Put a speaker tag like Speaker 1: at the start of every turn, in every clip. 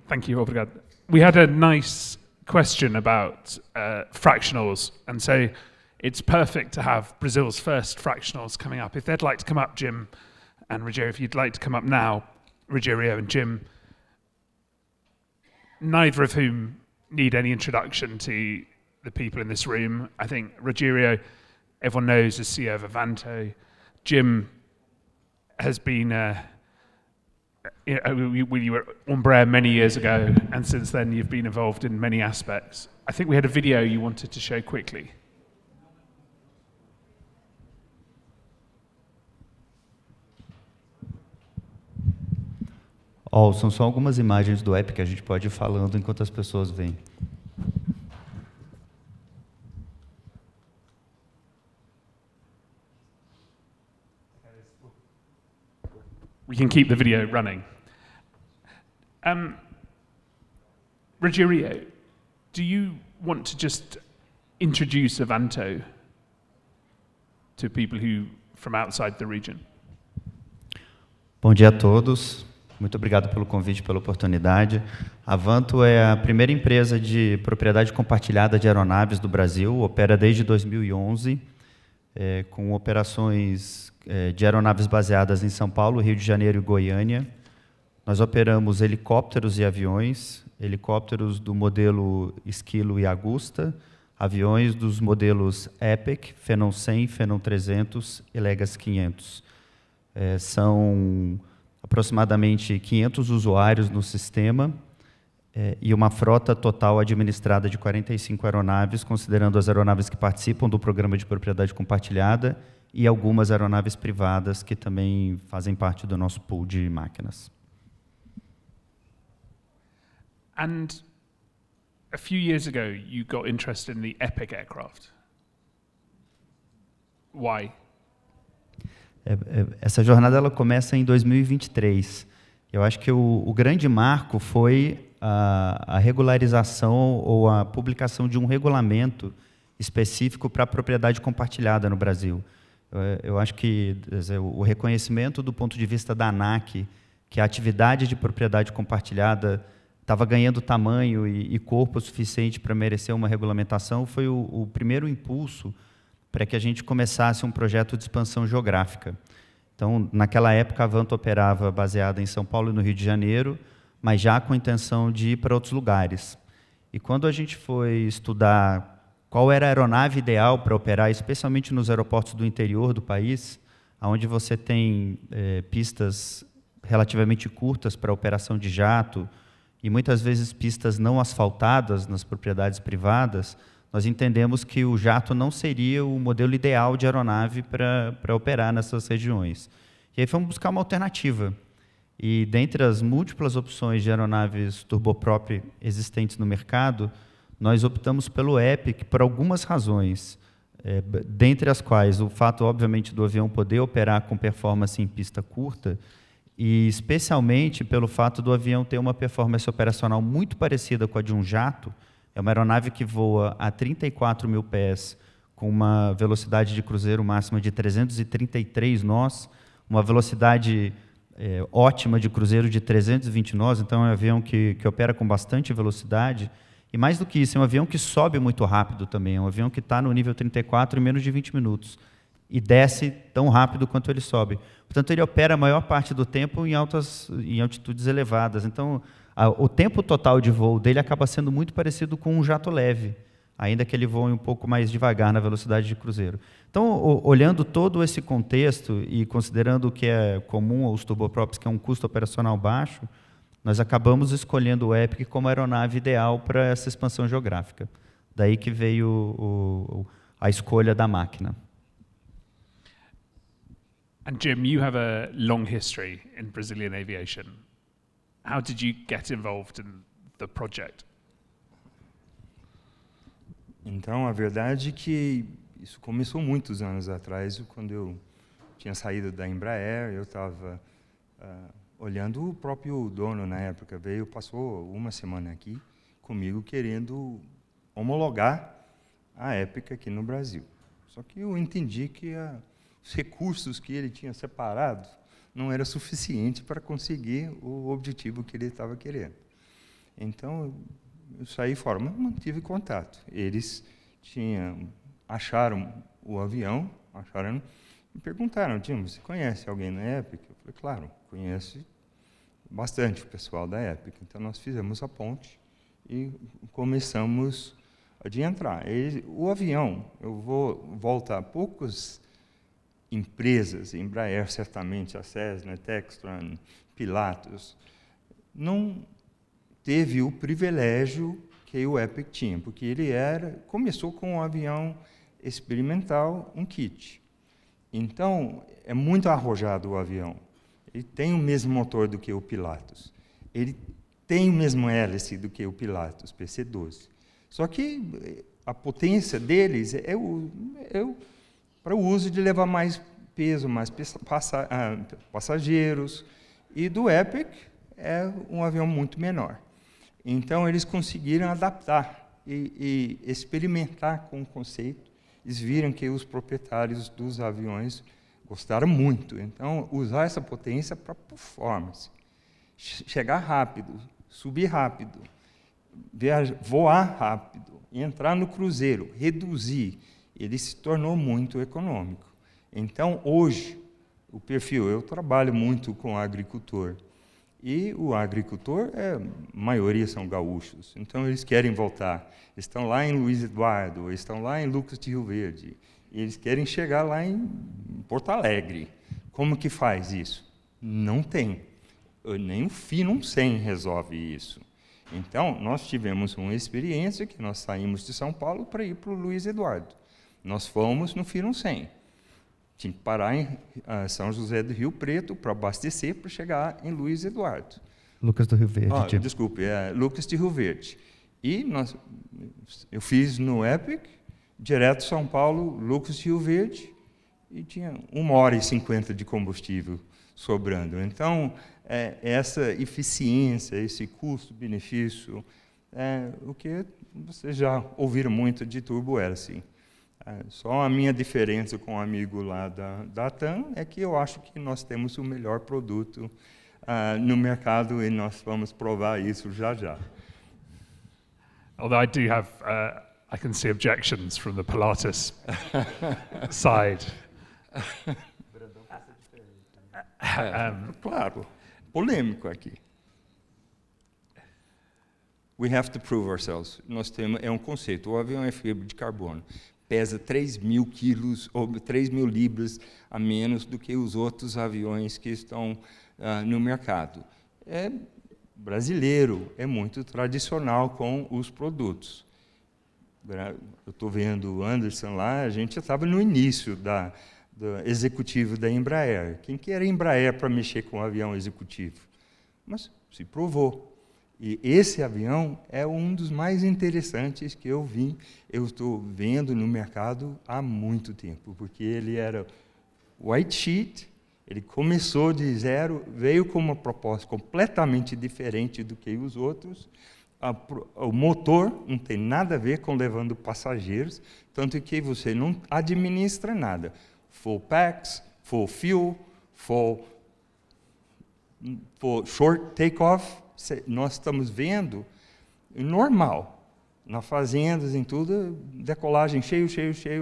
Speaker 1: Thank you, obrigado. We had a nice question about fractionals, and so it's perfect to have Brazil's first fractionals coming up. If they'd like to come up, Jim and Rogério, if you'd like to come up now, Rogério and Jim, neither of whom need any introduction to the people in this room. I think Rogério, everyone knows, is CEO of Avanto. Jim has been, you were at Umbraer many years ago, and since then you've been involved in many aspects. I think we had a video you wanted to show quickly.
Speaker 2: São só algumas imagens do app que a gente pode ir falando enquanto as pessoas vêm.
Speaker 1: We can keep the video running. Rogério, do you want to just introduce Avanto to people who from outside the region?
Speaker 2: Bom dia a todos. Muito obrigado pelo convite, pela oportunidade. A Avanto é a primeira empresa de propriedade compartilhada de aeronaves do Brasil, opera desde 2011, com operações de aeronaves baseadas em São Paulo, Rio de Janeiro e Goiânia. Nós operamos helicópteros e aviões, helicópteros do modelo Esquilo e Agusta, aviões dos modelos Epic, Phenom 100, Phenom 300 e Legacy 500. São aproximadamente 500 usuários no sistema e uma frota total administrada de 45 aeronaves, considerando as aeronaves que participam do programa de propriedade compartilhada e algumas aeronaves privadas que também fazem parte do nosso pool de máquinas.
Speaker 1: And a few years ago, you got interested in the Epic aircraft. Why?
Speaker 2: Essa jornada ela começa em 2023. Eu acho que o grande marco foi a regularização ou a publicação de um regulamento específico para a propriedade compartilhada no Brasil. Eu acho que o reconhecimento do ponto de vista da ANAC, que a atividade de propriedade compartilhada estava ganhando tamanho e corpo suficiente para merecer uma regulamentação, foi o primeiro impulso para que a gente começasse um projeto de expansão geográfica. Então, naquela época, a Avanto operava baseada em São Paulo e no Rio de Janeiro, mas já com a intenção de ir para outros lugares. E quando a gente foi estudar qual era a aeronave ideal para operar, especialmente nos aeroportos do interior do país, onde você tem pistas relativamente curtas para operação de jato e muitas vezes pistas não asfaltadas nas propriedades privadas, nós entendemos que o jato não seria o modelo ideal de aeronave para operar nessas regiões. E aí fomos buscar uma alternativa. E dentre as múltiplas opções de aeronaves turboprop existentes no mercado, nós optamos pelo Epic por algumas razões, dentre as quais o fato, obviamente, do avião poder operar com performance em pista curta, e especialmente pelo fato do avião ter uma performance operacional muito parecida com a de um jato. É uma aeronave que voa a 34 mil pés, com uma velocidade de cruzeiro máxima de 333 nós, uma velocidade ótima de cruzeiro de 320 nós, então é um avião que opera com bastante velocidade. E mais do que isso, é um avião que sobe muito rápido também, é um avião que está no nível 34 em menos de 20 minutos, e desce tão rápido quanto ele sobe. Portanto, ele opera a maior parte do tempo em altitudes elevadas. Então, o tempo total de voo dele acaba sendo muito parecido com um jato leve, ainda que ele voe um pouco mais devagar na velocidade de cruzeiro. Então, olhando todo esse contexto e considerando o que é comum aos turboprops, que é um custo operacional baixo, nós acabamos escolhendo o Epic como a aeronave ideal para essa expansão geográfica. Daí que veio a escolha da máquina.
Speaker 1: And Jim, you have a long history in Brazilian aviation. How did you get involved in the project?
Speaker 3: Então, a verdade é que isso começou muitos anos atrás, quando eu tinha saído da Embraer, eu estava olhando o próprio dono na época, passou uma semana aqui comigo querendo homologar a Epic aqui no Brasil. Só que eu entendi que os recursos que ele tinha separado não era suficiente para conseguir o objetivo que ele estava querendo. Então, eu saí fora, mas mantive contato. Eles acharam o avião, e perguntaram: Jim, você conhece alguém na Epic? Eu falei: claro, conheço bastante o pessoal da Epic. Então, nós fizemos a ponte e começamos a entrar. O avião, eu vou voltar a poucas empresas, Embraer certamente, a Cessna, Textron, Pilatus, não teve o privilégio que o Epic tinha, porque ele começou com um avião experimental, um kit. Então, é muito arrojado o avião. Ele tem o mesmo motor do que o Pilatus. Ele tem o mesmo hélice do que o Pilatus, PC-12. Só que a potência deles para o uso de levar mais peso, mais passageiros. E do Epic é um avião muito menor. Então, eles conseguiram adaptar e experimentar com o conceito. Eles viram que os proprietários dos aviões gostaram muito. Então, usar essa potência para performance. Chegar rápido, subir rápido, voar rápido, entrar no cruzeiro, reduzir. Ele se tornou muito econômico. Então, hoje, o perfil, eu trabalho muito com agricultor. E o agricultor, a maioria são gaúchos, então eles querem voltar. Estão lá em Luiz Eduardo, estão lá em Lucas de Rio Verde, e eles querem chegar lá em Porto Alegre. Como que faz isso? Não tem. Nem o Finum 100 resolve isso. Então, nós tivemos uma experiência que nós saímos de São Paulo para ir para o Luiz Eduardo. Nós fomos no Finum 100. Tinha que parar em São José do Rio Preto para abastecer, para chegar em Luiz Eduardo.
Speaker 2: Lucas do Rio Verde.
Speaker 3: Desculpe, Lucas de Rio Verde. E eu fiz no Epic, direto São Paulo, Lucas de Rio Verde, e tinha 1h50 de combustível sobrando. Então, essa eficiência, esse custo-benefício, é o que vocês já ouviram muito de turbo-hélice. Só a minha diferença com um amigo lá da TAM é que eu acho que nós temos o melhor produto no mercado e nós vamos provar isso já já.
Speaker 1: Although I do have, I can see objections from the Pilatus side.
Speaker 3: Claro, polêmico aqui. We have to prove ourselves. Nós temos, um conceito, o avião é fibra de carbono. Pesa 3.000 quilos ou 3.000 libras a menos do que os outros aviões que estão no mercado. É brasileiro, é muito tradicional com os produtos. Eu estou vendo o Anderson lá, a gente estava no início do executivo da Embraer. Quem que era Embraer para mexer com o avião executivo? Mas se provou. E esse avião é um dos mais interessantes que eu estou vendo no mercado há muito tempo, porque ele era white sheet, ele começou de zero, veio com uma proposta completamente diferente do que os outros. O motor não tem nada a ver com levando passageiros, tanto que você não administra nada. Full packs, full fuel, full short takeoff. Nós estamos vendo normal, nas fazendas, em tudo, decolagem cheio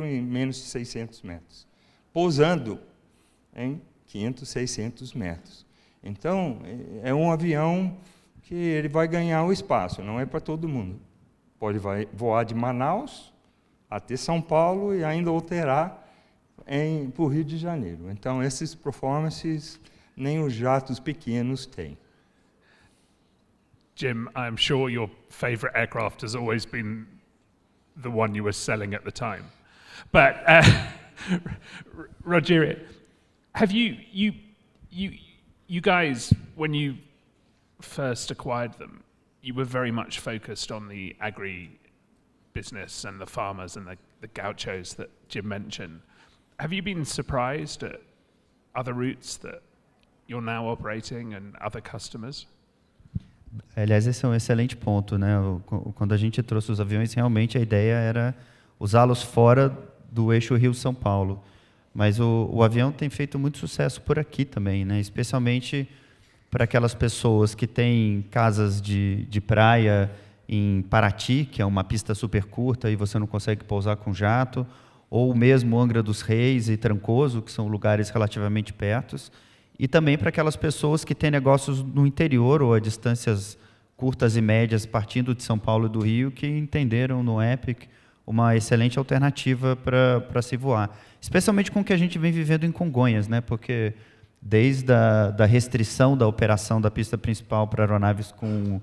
Speaker 3: em menos de 600 metros. Pousando em 500, 600 metros. Então, é um avião que ele vai ganhar o espaço, não é para todo mundo. Vai voar de Manaus até São Paulo e ainda operar para o Rio de Janeiro. Então, esses performances nem os jatos pequenos têm.
Speaker 1: Jim, I'm sure your favorite aircraft has always been the one you were selling at the time. But, Rogerio, have you guys, when you first acquired them, you were very much focused on the agri-business and the farmers and the gauchos that Jim mentioned. Have you been surprised at other routes that you're now operating and other customers?
Speaker 2: Aliás, esse é um excelente ponto, né? Quando a gente trouxe os aviões, realmente a ideia era usá-los fora do eixo Rio-São Paulo. Mas o avião tem feito muito sucesso por aqui também, né? Especialmente para aquelas pessoas que têm casas de praia em Paraty, que é uma pista super curta e você não consegue pousar com jato, ou mesmo Angra dos Reis e Trancoso, que são lugares relativamente pertos, e também para aquelas pessoas que têm negócios no interior ou a distâncias curtas e médias partindo de São Paulo e do Rio, que entenderam no Epic uma excelente alternativa para se voar. Especialmente com o que a gente vem vivendo em Congonhas, né? Porque desde da restrição da operação da pista principal para aeronaves com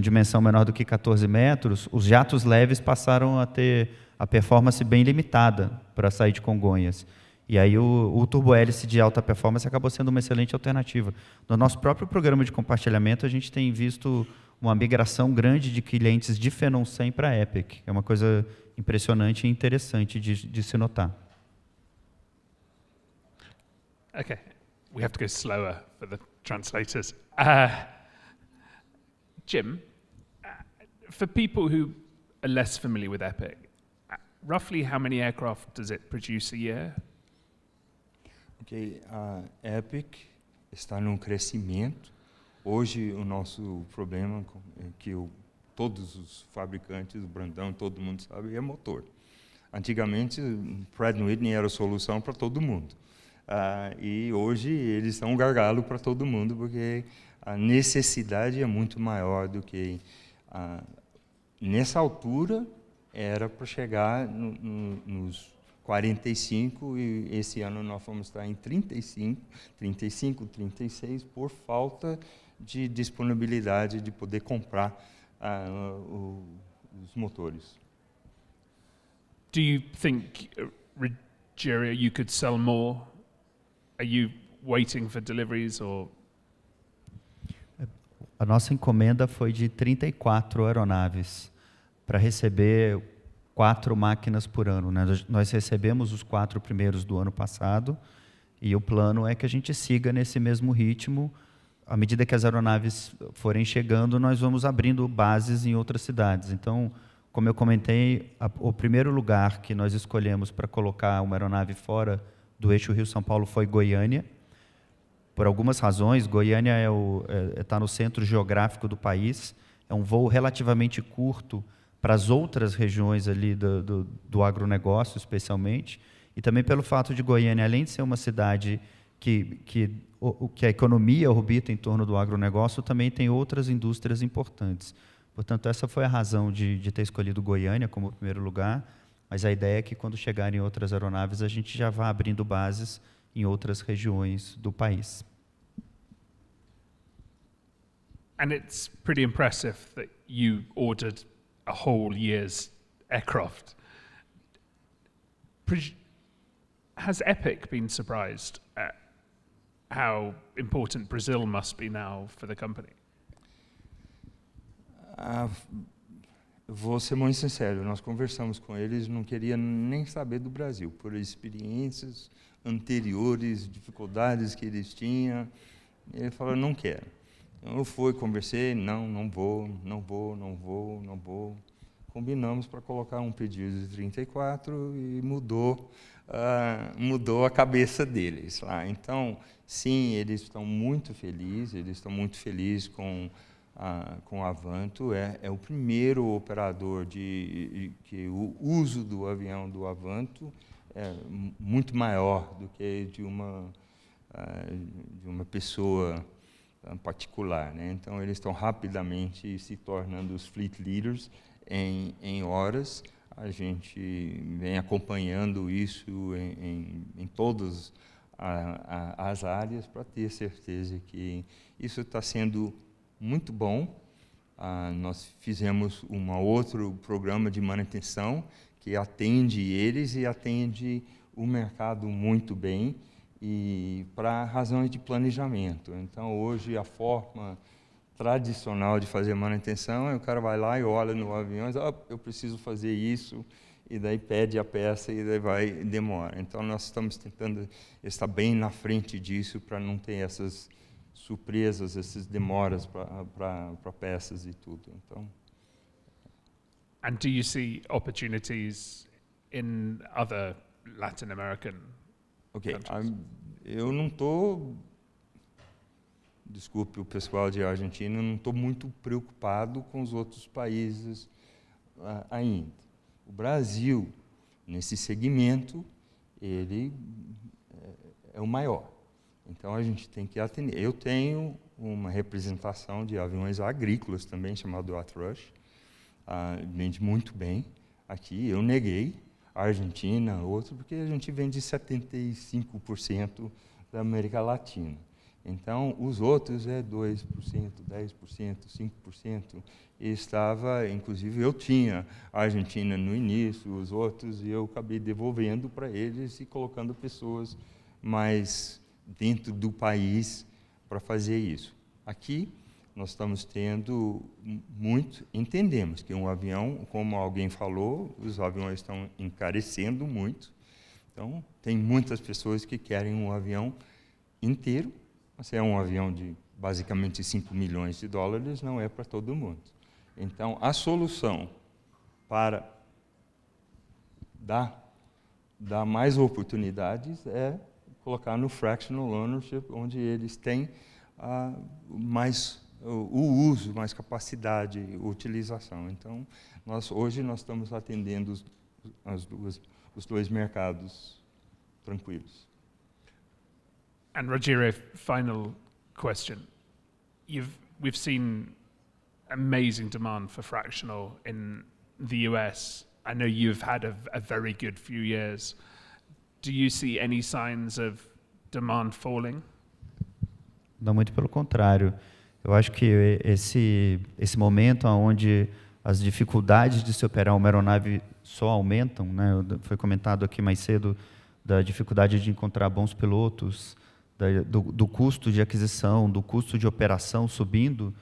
Speaker 2: dimensão menor do que 14 metros, os jatos leves passaram a ter a performance bem limitada para sair de Congonhas. E aí o turbohélice de alta performance acabou sendo uma excelente alternativa. No nosso próprio programa de compartilhamento, a gente tem visto uma migração grande de clientes de Phenom 100 para Epic. É uma coisa impressionante e interessante de se notar.
Speaker 1: Okay, we have to go slower for the translators. Jim, for people who are less familiar with Epic, roughly how many aircraft does it produce a year?
Speaker 3: Ok, a Epic está num crescimento. Hoje o nosso problema é que todos os fabricantes, o Brandão, todo mundo sabe, é motor. Antigamente, Pratt & Whitney era a solução para todo mundo. E hoje eles são um gargalo para todo mundo, porque a necessidade é muito maior do que... nessa altura, era para chegar nos 45, e esse ano nós vamos estar em 35, 36, por falta de disponibilidade de poder comprar os motores.
Speaker 1: Do you think, Rogério, you could sell more? Are you waiting for deliveries or?
Speaker 2: A nossa encomenda foi de 34 aeronaves para receber 4 máquinas por ano, né? Nós recebemos os 4 primeiros do ano passado e o plano é que a gente siga nesse mesmo ritmo. À medida que as aeronaves forem chegando, nós vamos abrindo bases em outras cidades. Então, como eu comentei, o primeiro lugar que nós escolhemos para colocar uma aeronave fora do eixo Rio-São Paulo foi Goiânia. Por algumas razões, Goiânia está no centro geográfico do país, é um voo relativamente curto para as outras regiões ali do agronegócio, especialmente, e também pelo fato de Goiânia, além de ser uma cidade que a economia orbita em torno do agronegócio, também tem outras indústrias importantes. Portanto, essa foi a razão de ter escolhido Goiânia como primeiro lugar, mas a ideia é que, quando chegarem outras aeronaves, a gente já vá abrindo bases em outras regiões do país.
Speaker 1: And it's pretty impressive that you ordered a whole year's aircraft. Has Epic been surprised at how important Brazil must be now for the company?
Speaker 3: Vou ser muito sincero, nós conversamos com eles, não queria nem saber do Brasil, por experiências anteriores, dificuldades que eles tinham. Ele falou, não quero. Eu fui, conversei, não vou. Combinamos para colocar um pedido de 34 e mudou a cabeça deles lá. Então, sim, eles estão muito felizes com o Avanto. É o primeiro operador que o uso do avião do Avanto é muito maior do que de uma pessoa particular, né? Então, eles estão rapidamente se tornando os fleet leaders em horas. A gente vem acompanhando isso em todas as áreas para ter certeza que isso está sendo muito bom. Nós fizemos outro programa de manutenção que atende eles e atende o mercado muito bem, e para razões de planejamento. Então, hoje, a forma tradicional de fazer manutenção é o cara vai lá e olha no avião e diz, eu preciso fazer isso, e daí pede a peça e daí demora. Então, nós estamos tentando estar bem na frente disso para não ter essas surpresas, essas demoras para peças e tudo. Então,
Speaker 1: and do you see opportunities in other Latin American
Speaker 3: Ok,
Speaker 1: countries?
Speaker 3: eu não estou, desculpe o pessoal de Argentina, eu não estou muito preocupado com os outros países ainda. O Brasil, nesse segmento, ele é o maior. Então, a gente tem que atender. Eu tenho uma representação de aviões agrícolas também, chamado Atrush, vende muito bem aqui. Eu neguei a Argentina, outro, porque a gente vende 75% da América Latina. Então, os outros é 2%, 10%, 5%. E estava, inclusive, eu tinha a Argentina no início, os outros, e eu acabei devolvendo para eles e colocando pessoas mais dentro do país para fazer isso. Aqui, nós estamos tendo entendemos que um avião, como alguém falou, os aviões estão encarecendo muito. Então, tem muitas pessoas que querem um avião inteiro. Se é um avião de basicamente 5 milhões de dólares, não é para todo mundo. Então, a solução para dar mais oportunidades é colocar no fractional ownership, onde eles têm o uso, mais capacidade, utilização. Então, hoje nós estamos atendendo os dois mercados tranquilos.
Speaker 1: And Rogério, final question. We've seen amazing demand for fractional in the US. I know you've had a very good few years. Do you see any signs of demand falling?
Speaker 2: Não, muito pelo contrário. Eu acho que esse momento onde as dificuldades de se operar uma aeronave só aumentam, né? Foi comentado aqui mais cedo da dificuldade de encontrar bons pilotos, do custo de aquisição, do custo de operação subindo,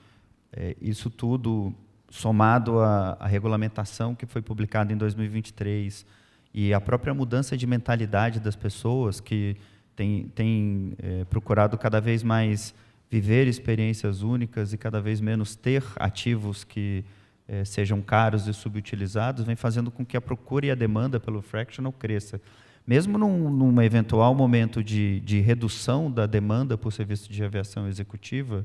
Speaker 2: isso tudo somado à regulamentação que foi publicada em 2023 e a própria mudança de mentalidade das pessoas que têm procurado cada vez mais viver experiências únicas e cada vez menos ter ativos que sejam caros e subutilizados, vem fazendo com que a procura e a demanda pelo fractional cresça. Mesmo num eventual momento de redução da demanda por serviço de aviação executiva,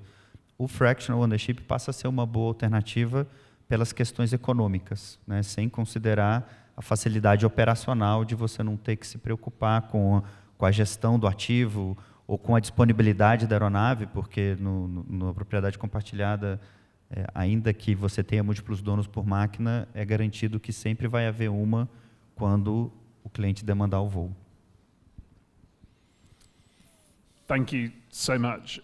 Speaker 2: o fractional ownership passa a ser uma boa alternativa pelas questões econômicas, né? Sem considerar a facilidade operacional de você não ter que se preocupar com a gestão do ativo ou com a disponibilidade da aeronave, porque na propriedade compartilhada, ainda que você tenha múltiplos donos por máquina, é garantido que sempre vai haver uma quando o cliente demandar o voo.
Speaker 1: Thank you so much.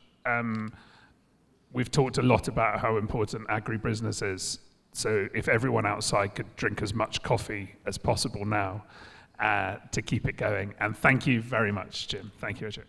Speaker 1: We've talked a lot about how important agribusiness is. So if everyone outside could drink as much coffee as possible now to keep it going. And thank you very much, Jim. Thank you, Ajay.